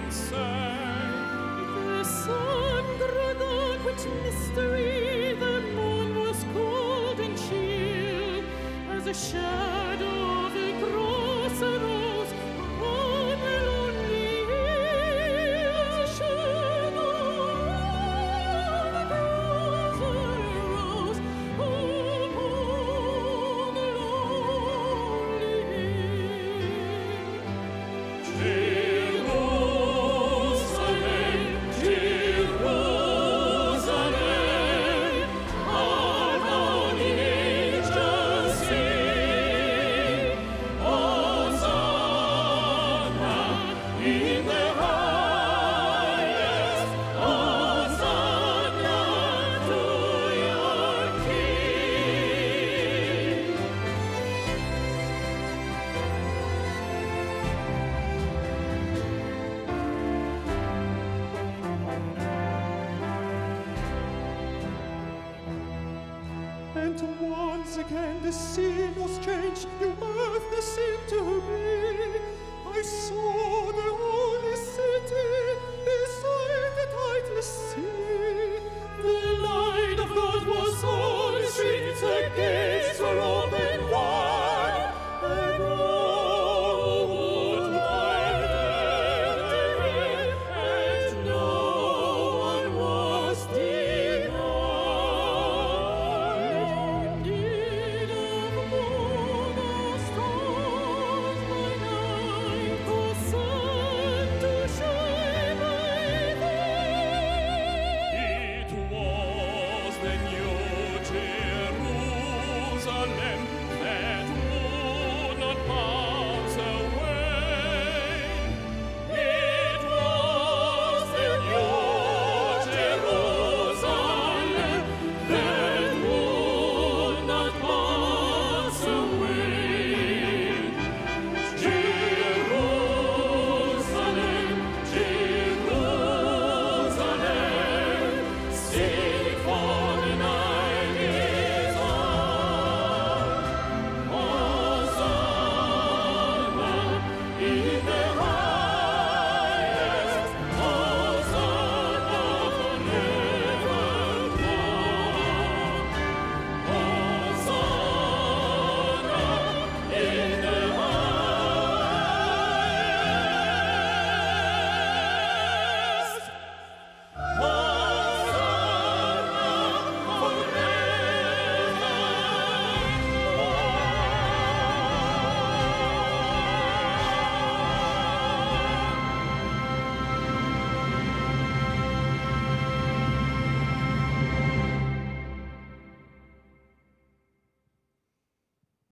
and sang. The sun grew dark with mystery, the moon was cold and chill, as a shadow of a cross arose upon the lonely hill. As a shadow of a cross arose upon the lonely hill. And once again the scene was changed, new earth there seemed to be. I saw the